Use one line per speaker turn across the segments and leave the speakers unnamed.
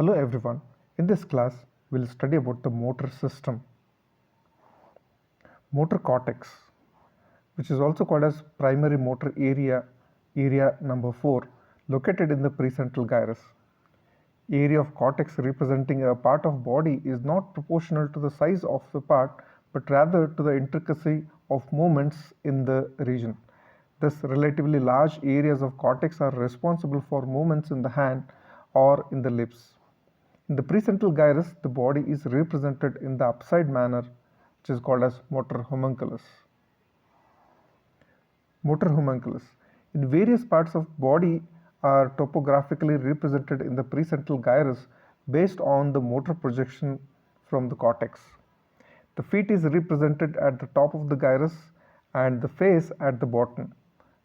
Hello everyone. In this class, we'll study about the motor system. Motor cortex, which is also called as primary motor area number 4, located in the precentral gyrus. Area of cortex representing a part of body is not proportional to the size of the part, but rather to the intricacy of movements in the region. Thus, relatively large areas of cortex are responsible for movements in the hand or in the lips. In the precentral gyrus, the body is represented in the upside manner, which is called as motor homunculus. Motor homunculus. In various parts of body are topographically represented in the precentral gyrus based on the motor projection from the cortex. The feet is represented at the top of the gyrus and the face at the bottom.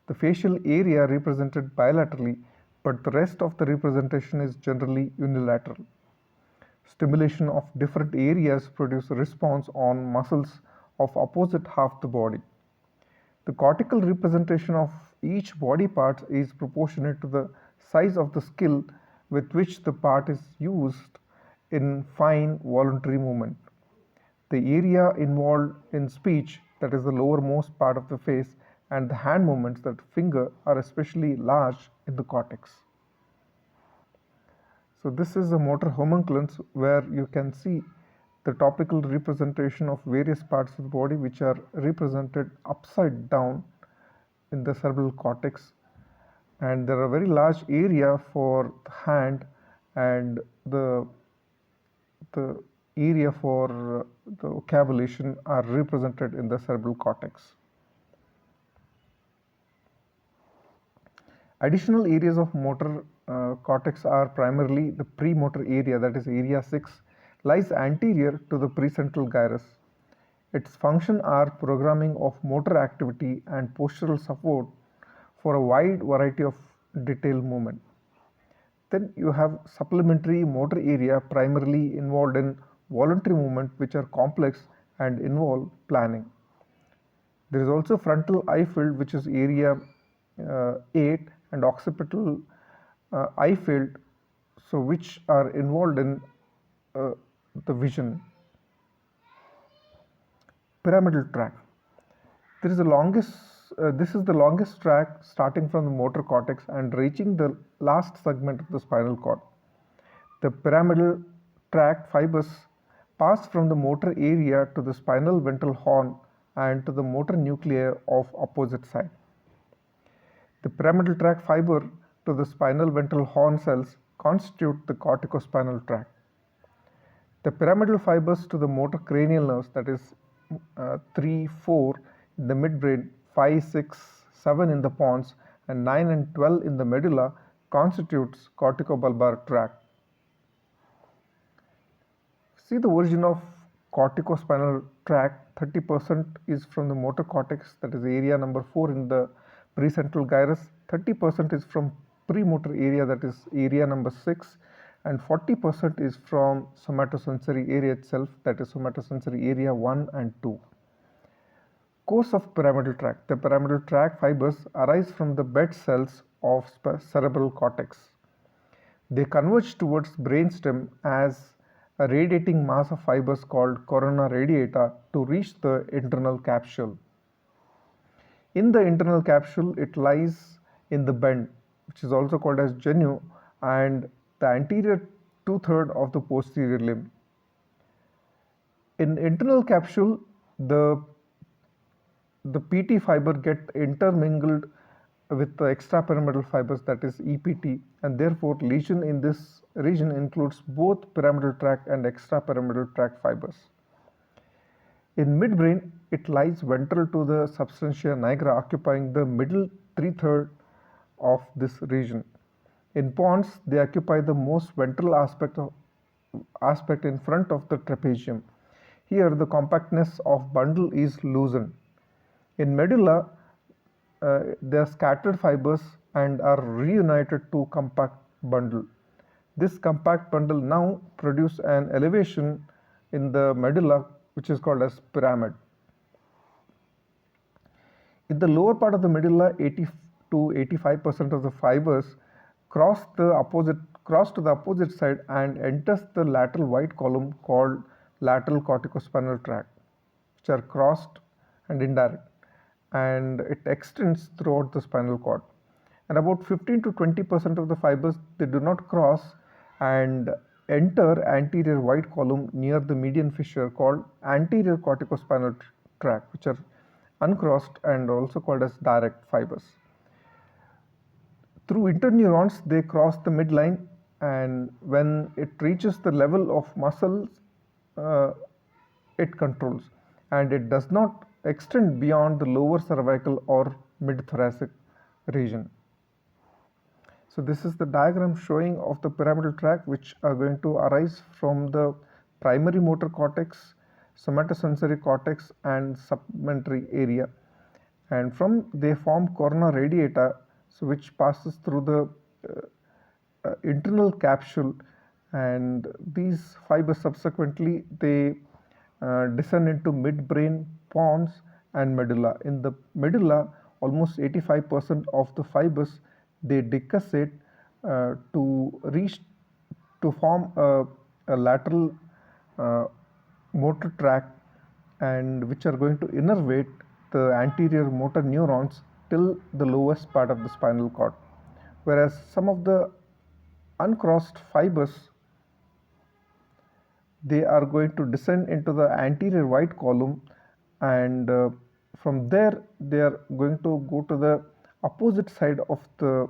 The facial area represented bilaterally, but the rest of the representation is generally unilateral. Stimulation of different areas produce a response on muscles of opposite half the body. The cortical representation of each body part is proportionate to the size of the skill with which the part is used in fine voluntary movement. The area involved in speech, that is the lowermost part of the face, and the hand movements, that finger, are especially large in the cortex. So this is a motor homunculus where you can see the topical representation of various parts of the body which are represented upside down in the cerebral cortex, and there are very large area for the hand and the area for the vocabulation are represented in the cerebral cortex. Additional areas of motor cortex are primarily the premotor area, that is area 6, lies anterior to the precentral gyrus. Its function are programming of motor activity and postural support for a wide variety of detailed movement. Then you have supplementary motor area primarily involved in voluntary movement which are complex and involve planning. There is also frontal eye field, which is area 8, and occipital eye field, so which are involved in the vision. Pyramidal tract. This is the longest tract starting from the motor cortex and reaching the last segment of the spinal cord. The pyramidal tract fibers pass from the motor area to the spinal ventral horn and to the motor nuclei of opposite side. The pyramidal tract fiber to the spinal ventral horn cells constitute the corticospinal tract. The pyramidal fibers to the motor cranial nerves, that is 3, 4 in the midbrain, 5, 6, 7 in the pons, and 9 and 12 in the medulla constitutes corticobulbar tract. See the origin of corticospinal tract. 30% is from the motor cortex, that is area number 4 in the precentral gyrus. 30% is from premotor area, that is area number 6, and 40% is from somatosensory area itself, that is somatosensory area 1 and 2. Course of pyramidal tract. The pyramidal tract fibers arise from the bed cells of cerebral cortex. They converge towards brainstem as a radiating mass of fibers called corona radiata to reach the internal capsule. In the internal capsule, it lies in the bend, which is also called as genu, and the anterior 2/3 of the posterior limb. In internal capsule, the PT fiber get intermingled with the extrapyramidal fibers, that is EPT, and therefore lesion in this region includes both pyramidal tract and extrapyramidal tract fibers. In midbrain, it lies ventral to the substantia nigra, occupying the middle 3/3 of this region. In pons, they occupy the most ventral aspect in front of the trapezium. Here, the compactness of bundle is loosened. In medulla, they are scattered fibers and are reunited to compact bundle. This compact bundle now produce an elevation in the medulla, which is called as pyramid. In the lower part of the medulla, 80 to 85% of the fibers cross the opposite cross to the opposite side and enters the lateral white column called lateral corticospinal tract, which are crossed and indirect, and it extends throughout the spinal cord. And about 15 to 20% of the fibers, they do not cross and enter anterior white column near the median fissure called anterior corticospinal tract, which are uncrossed and also called as direct fibers. Through interneurons, they cross the midline, and when it reaches the level of muscles, it controls, and it does not extend beyond the lower cervical or mid-thoracic region. So this is the diagram showing of the pyramidal tract, which are going to arise from the primary motor cortex, somatosensory cortex, and supplementary area, and from they form corona radiata, so which passes through the internal capsule, and these fibers subsequently they descend into midbrain, pons, and medulla. In the medulla, almost 85% of the fibers they decussate to reach to form a lateral motor tract, and which are going to innervate the anterior motor neurons till the lowest part of the spinal cord, whereas some of the uncrossed fibers they are going to descend into the anterior white column, and from there they are going to go to the opposite side of the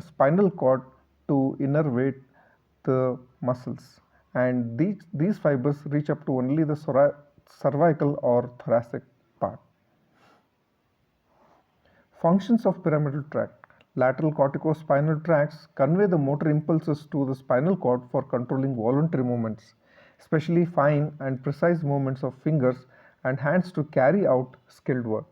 spinal cord to innervate the muscles, and these fibers reach up to only the cervical or thoracic part. Functions of pyramidal tract. Lateral corticospinal tracts convey the motor impulses to the spinal cord for controlling voluntary movements, especially fine and precise movements of fingers and hands to carry out skilled work.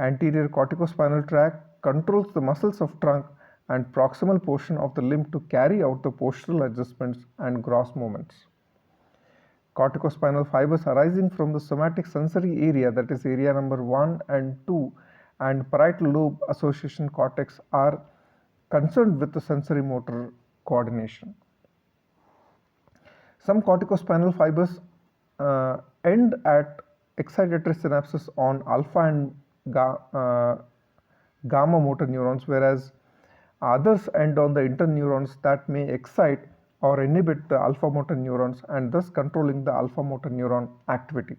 Anterior corticospinal tract controls the muscles of trunk and proximal portion of the limb to carry out the postural adjustments and gross movements. Corticospinal fibers arising from the somatic sensory area, that is area number 1 and 2, and parietal lobe association cortex are concerned with the sensory motor coordination. Some corticospinal fibers end at excitatory synapses on alpha and gamma motor neurons, whereas others end on the interneurons that may excite or inhibit the alpha motor neurons, and thus controlling the alpha motor neuron activity.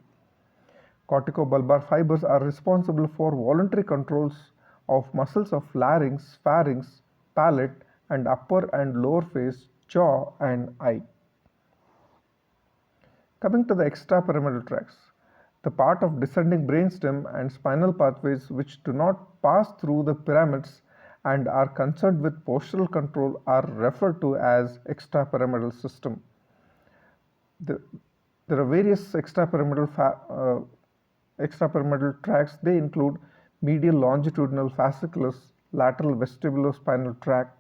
Corticobulbar fibers are responsible for voluntary controls of muscles of larynx, pharynx, palate, and upper and lower face, jaw, and eye. Coming to the extrapyramidal tracts, the part of descending brainstem and spinal pathways which do not pass through the pyramids and are concerned with postural control are referred to as extrapyramidal system. There are various extrapyramidal tracts. They include medial longitudinal fasciculus, lateral vestibulospinal tract,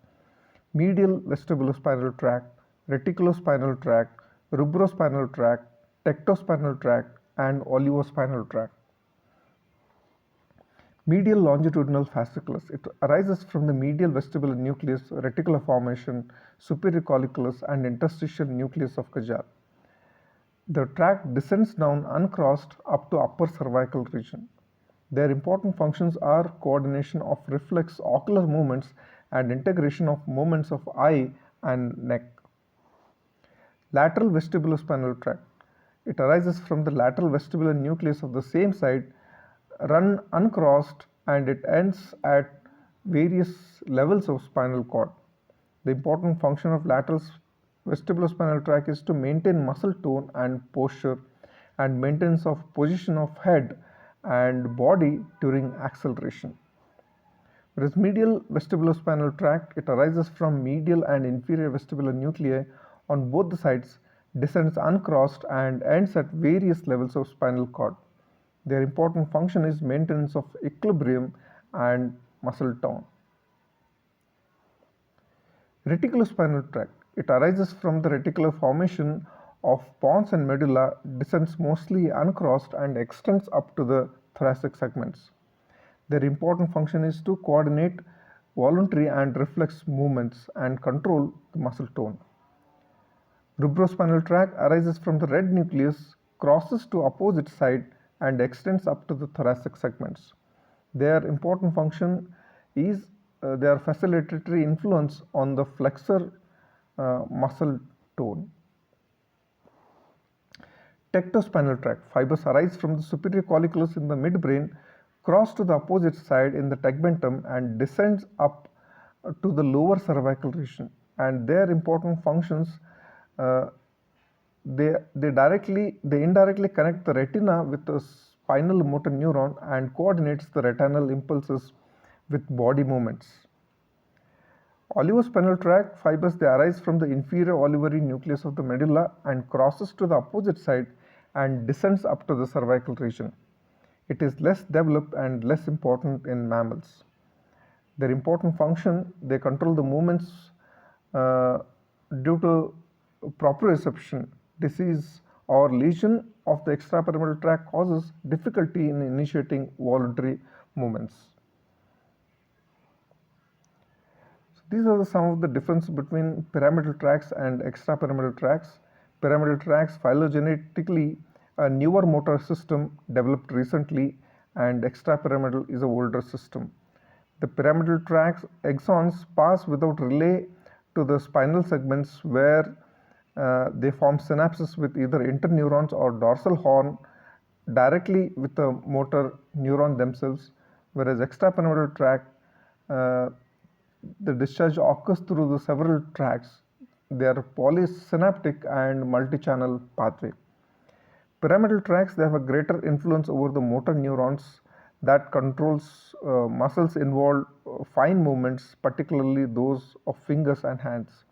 medial vestibulospinal tract, reticulospinal tract, Rubrospinal tract, tectospinal tract, and Olivospinal tract. Medial longitudinal fasciculus. It arises from the medial vestibular nucleus, reticular formation, superior colliculus, and interstitial nucleus of Kajal. The tract descends down uncrossed up to upper cervical region. Their important functions are coordination of reflex ocular movements and integration of movements of eye and neck. Lateral vestibulospinal tract. It arises from the lateral vestibular nucleus of the same side, run uncrossed, and it ends at various levels of spinal cord. The important function of lateral vestibulospinal tract is to maintain muscle tone and posture and maintenance of position of head and body during acceleration. Whereas medial vestibulospinal tract, it arises from medial and inferior vestibular nuclei on both the sides, descends uncrossed, and ends at various levels of spinal cord. Their important function is maintenance of equilibrium and muscle tone. Reticulospinal tract. It arises from the reticular formation of pons and medulla, descends mostly uncrossed, and extends up to the thoracic segments. Their important function is to coordinate voluntary and reflex movements and control the muscle tone. Rubrospinal tract arises from the red nucleus, crosses to opposite side and extends up to the thoracic segments. Their important function is their facilitatory influence on the flexor muscle tone. Tectospinal tract fibers arise from the superior colliculus in the midbrain, cross to the opposite side in the tegmentum and descends up to the lower cervical region. And their important functions, uh, they indirectly connect the retina with the spinal motor neuron and coordinates the retinal impulses with body movements. Olivospinal tract fibers, they arise from the inferior olivary nucleus of the medulla and crosses to the opposite side and descends up to the cervical region. It is less developed and less important in mammals. Their important function, they control the movements uh, due to proprioception. Disease or lesion of the extrapyramidal tract causes difficulty in initiating voluntary movements. So these are some of the difference between pyramidal tracts and extrapyramidal tracts. Pyramidal tracts phylogenetically a newer motor system developed recently, and extrapyramidal is a older system. The pyramidal tracts axons pass without relay to the spinal segments where they form synapses with either interneurons or dorsal horn directly with the motor neuron themselves, whereas extrapyramidal tract, uh, the discharge occurs through the several tracts. They are polysynaptic and multi-channel pathway. Pyramidal tracts, they have a greater influence over the motor neurons that controls muscles involved fine movements, particularly those of fingers and hands.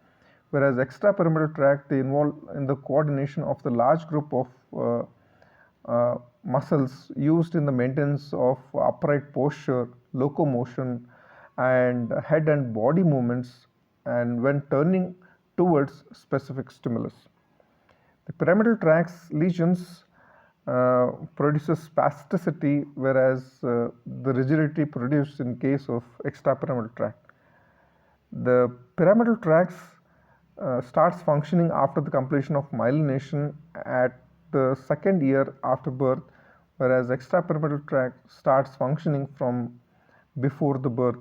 Whereas extrapyramidal tract, they involve in the coordination of the large group of muscles used in the maintenance of upright posture, locomotion, and head and body movements, and when turning towards specific stimulus. The pyramidal tract's lesions produces spasticity, whereas the rigidity produced in case of extrapyramidal tract. The pyramidal tracts starts functioning after the completion of myelination at the second year after birth, whereas extrapyramidal tract starts functioning from before the birth.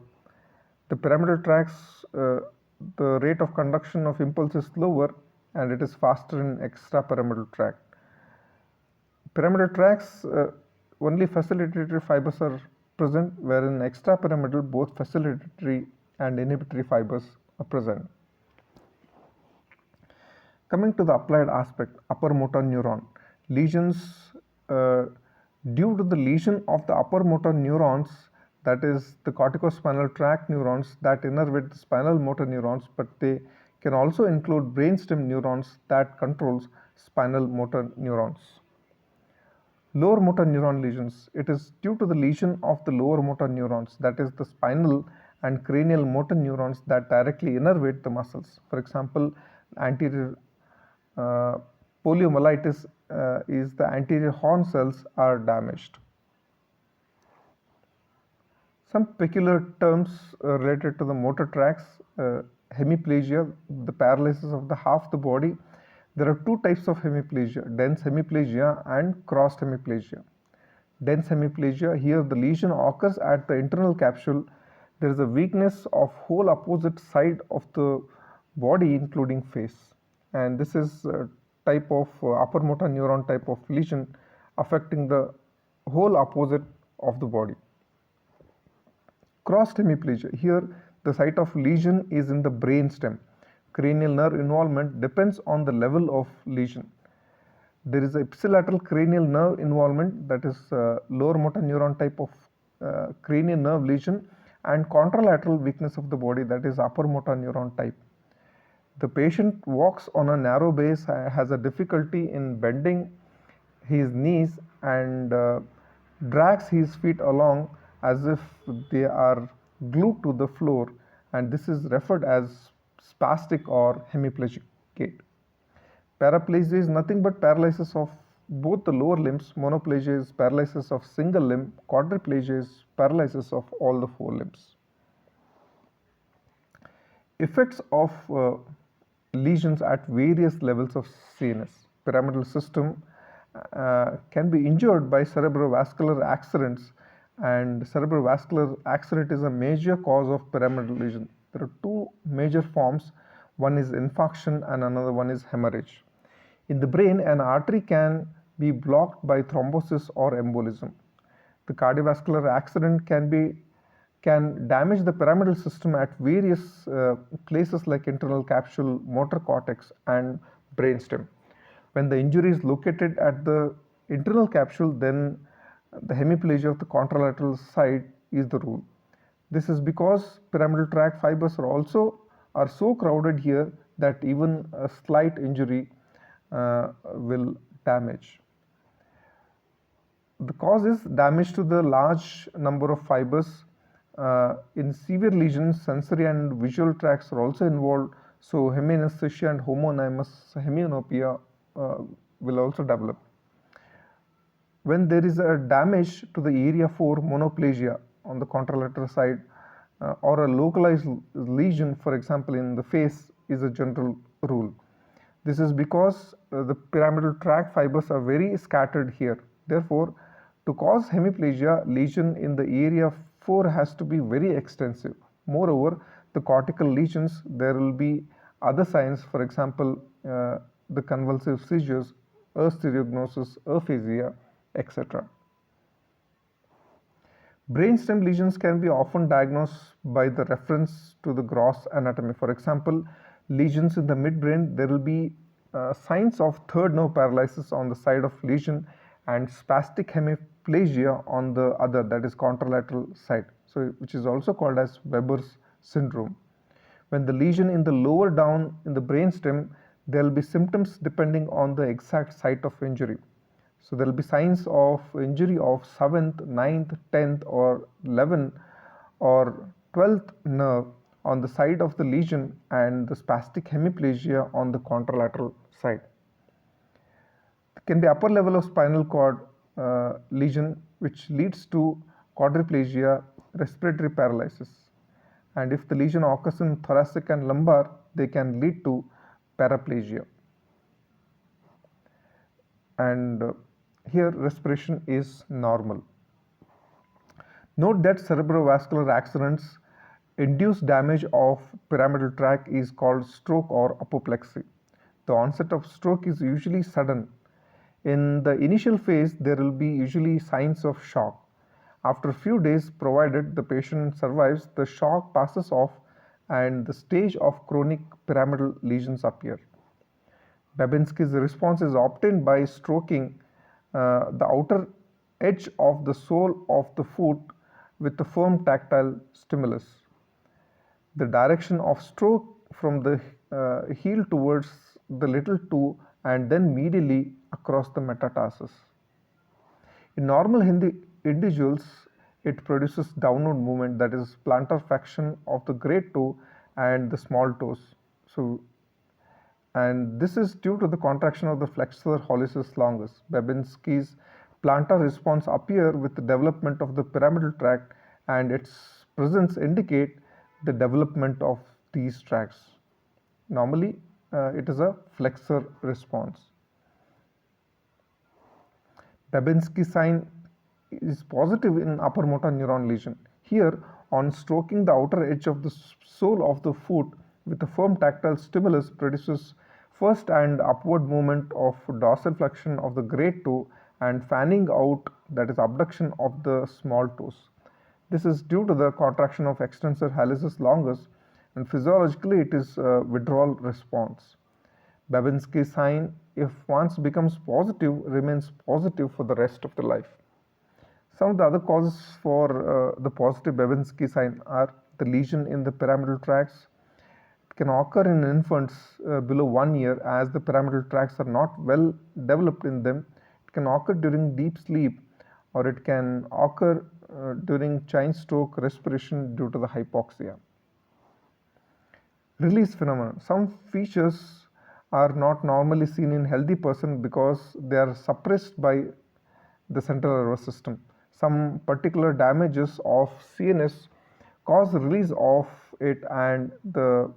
The pyramidal tracts, the rate of conduction of impulse is lower and it is faster in extrapyramidal tract. Pyramidal tracts, only facilitatory fibers are present, wherein extrapyramidal both facilitatory and inhibitory fibers are present. Coming to the applied aspect, upper motor neuron. Lesions, due to the lesion of the upper motor neurons, that is the corticospinal tract neurons that innervate the spinal motor neurons, but they can also include brainstem neurons that controls spinal motor neurons. Lower motor neuron lesions. It is due to the lesion of the lower motor neurons, that is the spinal and cranial motor neurons that directly innervate the muscles. For example, anterior poliomyelitis is the anterior horn cells are damaged. Some peculiar terms related to the motor tracts, hemiplegia, the paralysis of the half the body. There are two types of hemiplegia, dense hemiplegia and crossed hemiplegia. Dense hemiplegia, here the lesion occurs at the internal capsule. There is a weakness of whole opposite side of the body including face, and this is a type of upper motor neuron type of lesion affecting the whole opposite of the body. Crossed hemiplegia, here the site of lesion is in the brain stem. Cranial nerve involvement depends on the level of lesion. There is a ipsilateral cranial nerve involvement, that is lower motor neuron type of cranial nerve lesion, and contralateral weakness of the body, that is upper motor neuron type. The patient walks on a narrow base, has a difficulty in bending his knees and drags his feet along as if they are glued to the floor, and this is referred as spastic or hemiplegic gait. Paraplegia is nothing but paralysis of both the lower limbs. Monoplegia is paralysis of single limb. Quadriplegia is paralysis of all the four limbs. Effects of lesions at various levels of CNS. Pyramidal system can be injured by cerebrovascular accidents, and cerebrovascular accident is a major cause of pyramidal lesion. There are two major forms. One is infarction and another one is hemorrhage. In the brain, an artery can be blocked by thrombosis or embolism. The cardiovascular accident can damage the pyramidal system at various places like internal capsule, motor cortex, and brainstem. When the injury is located at the internal capsule, then the hemiplegia of the contralateral side is the rule. This is because pyramidal tract fibers are so crowded here that even a slight injury will damage. The cause is damage to the large number of fibers. In severe lesions, sensory and visual tracts are also involved, so hemianesthesia and homonymous hemianopia will also develop. When there is a damage to the area 4 monoplasia on the contralateral side, or a localized lesion, for example in the face, is a general rule. This is because the pyramidal tract fibers are very scattered here. Therefore, to cause hemiplegia, lesion in the area 4 has to be very extensive. Moreover, the cortical lesions, there will be other signs, for example, the convulsive seizures, stereognosis, aphasia, etc. Brainstem lesions can be often diagnosed by the reference to the gross anatomy. For example, lesions in the midbrain, there will be signs of third nerve paralysis on the side of lesion and spastic hemiplegia on the other, that is contralateral side, so which is also called as Weber's syndrome. When the lesion in the lower down in the brainstem, there will be symptoms depending on the exact site of injury. So there will be signs of injury of 7th, 9th, 10th or 11th or 12th nerve on the side of the lesion and the spastic hemiplegia on the contralateral side. It can be upper level of spinal cord lesion which leads to quadriplegia, respiratory paralysis. And if the lesion occurs in thoracic and lumbar, they can lead to paraplegia. And here respiration is normal. Note that cerebrovascular accidents induce damage of pyramidal tract is called stroke or apoplexy. The onset of stroke is usually sudden. In the initial phase, there will be usually signs of shock. After a few days, provided the patient survives, the shock passes off and the stage of chronic pyramidal lesions appear. Babinski's response is obtained by stroking the outer edge of the sole of the foot with a firm tactile stimulus. The direction of stroke from the heel towards the little toe and then medially across the metatarsus. In normal individuals, it produces downward movement, that is plantar flexion of the great toe and the small toes. And this is due to the contraction of the flexor hallucis longus. Babinski's plantar response appear with the development of the pyramidal tract, and its presence indicate the development of these tracts. Normally, it is a flexor response. Babinski sign is positive in upper motor neuron lesion. Here, on stroking the outer edge of the sole of the foot with a firm tactile stimulus produces first and upward movement of dorsiflexion of the great toe and fanning out, that is abduction of the small toes. This is due to the contraction of extensor hallucis longus, and physiologically it is a withdrawal response. Babinski sign, if once becomes positive, remains positive for the rest of the life. Some of the other causes for the positive Babinski sign are the lesion in the pyramidal tracts. It can occur in infants below 1 year as the pyramidal tracts are not well developed in them. It can occur during deep sleep, or it can occur during chain stroke respiration due to the hypoxia. Release phenomenon. Some features are not normally seen in healthy person because they are suppressed by the central nervous system. Some particular damages of CNS cause release of it, and the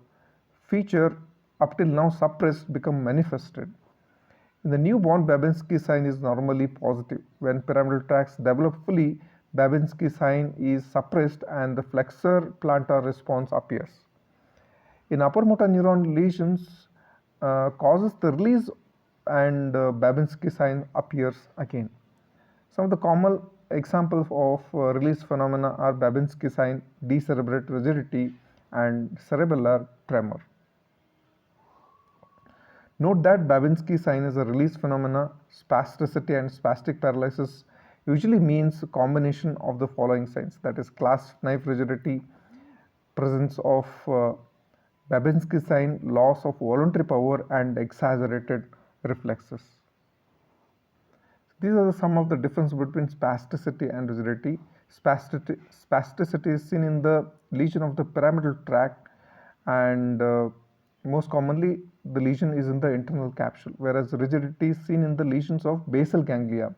feature up till now suppressed become manifested. In the newborn, Babinski sign is normally positive. When pyramidal tracts develop fully, Babinski sign is suppressed and the flexor plantar response appears. In upper motor neuron lesions causes the release and Babinski sign appears again. Some of the common examples of release phenomena are Babinski sign, decerebrate rigidity, and cerebellar tremor. Note that Babinski sign is a release phenomena. Spasticity and spastic paralysis usually means a combination of the following signs, that is clasp knife rigidity, presence of Babinski sign, loss of voluntary power, and exaggerated reflexes. These are some of the difference between spasticity and rigidity. Spasticity is seen in the lesion of the pyramidal tract, and most commonly the lesion is in the internal capsule, whereas rigidity is seen in the lesions of basal ganglia,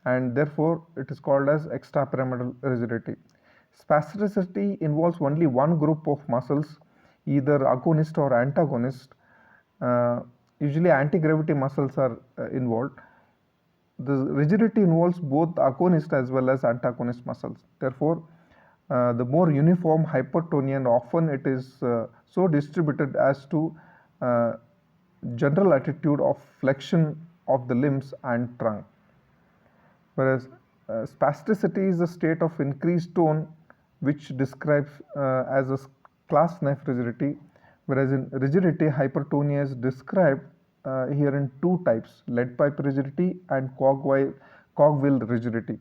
and therefore it is called as extrapyramidal rigidity. Spasticity involves only one group of muscles, either agonist or antagonist. Usually anti-gravity muscles are involved. The rigidity involves both agonist as well as antagonist muscles. Therefore, the more uniform hypertonia, and often it is so distributed as to general attitude of flexion of the limbs and trunk. Whereas spasticity is a state of increased tone which describes as a clasp knife rigidity, whereas in rigidity, hypertonia is described here in two types, lead pipe rigidity and cogwheel rigidity.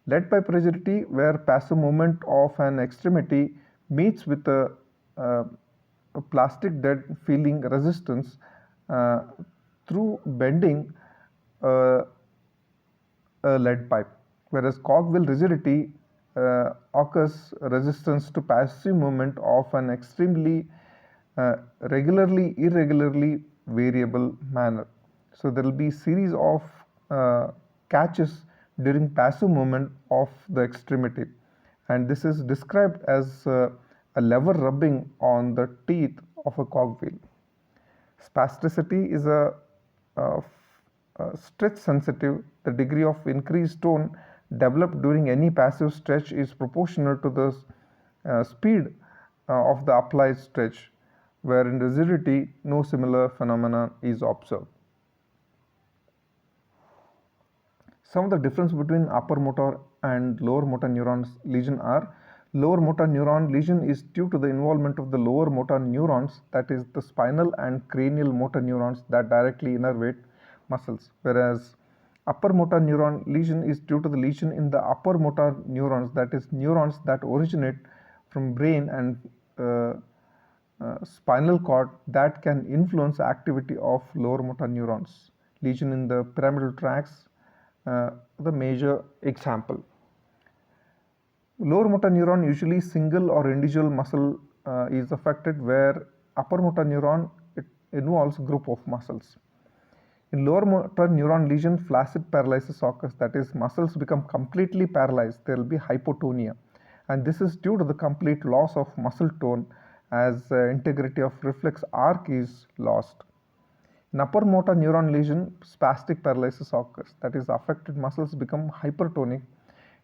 Lead pipe rigidity, where passive movement of an extremity meets with a plastic dead feeling resistance through bending a lead pipe, whereas cogwheel rigidity occurs resistance to passive movement of an extremely irregularly variable manner. So there will be series of catches during passive movement of the extremity, and this is described as a lever rubbing on the teeth of a cogwheel. Spasticity is a stretch sensitive. The degree of increased tone developed during any passive stretch is proportional to the speed of the applied stretch, where in rigidity no similar phenomenon is observed. Some of the difference between upper motor and lower motor neurons lesion are: lower motor neuron lesion is due to the involvement of the lower motor neurons, that is the spinal and cranial motor neurons that directly innervate muscles, whereas upper motor neuron lesion is due to the lesion in the upper motor neurons, that is neurons that originate from brain and spinal cord that can influence activity of lower motor neurons. Lesion in the pyramidal tracts, the major example. Lower motor neuron, usually single or individual muscle is affected, where upper motor neuron, it involves group of muscles. In lower motor neuron lesion, flaccid paralysis occurs, that is muscles become completely paralyzed. There will be hypotonia, and this is due to the complete loss of muscle tone as integrity of reflex arc is lost. In upper motor neuron lesion, spastic paralysis occurs, that is affected muscles become hypertonic.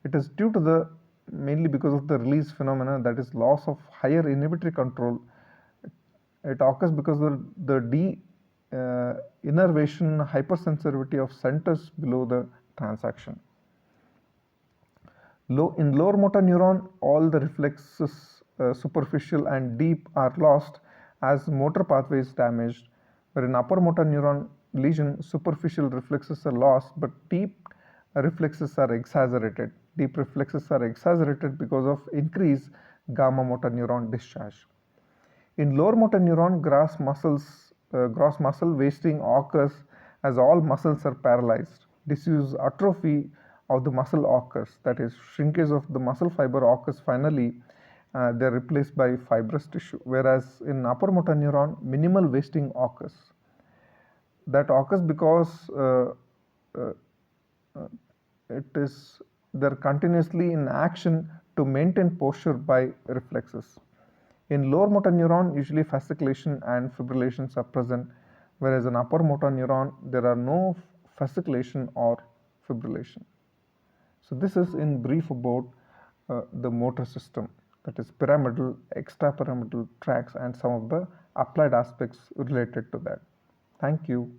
It is due to the mainly because of the release phenomena, that is loss of higher inhibitory control. It occurs because of the innervation hypersensitivity of centers below the transaction. In lower motor neuron, all the reflexes superficial and deep are lost as motor pathway is damaged, where in upper motor neuron lesion, superficial reflexes are lost but deep reflexes are exaggerated. Deep reflexes are exaggerated because of increased gamma motor neuron discharge. In lower motor neuron, gross muscle wasting occurs as all muscles are paralyzed. Disuse atrophy of the muscle occurs, that is shrinkage of the muscle fiber occurs finally. They are replaced by fibrous tissue, whereas in upper motor neuron, minimal wasting occurs. That occurs because they're continuously in action to maintain posture by reflexes. In lower motor neuron, usually fasciculation and fibrillations are present, whereas in upper motor neuron, there are no fasciculation or fibrillation. So this is in brief about the motor system, that is pyramidal, extrapyramidal tracts, and some of the applied aspects related to that. Thank you.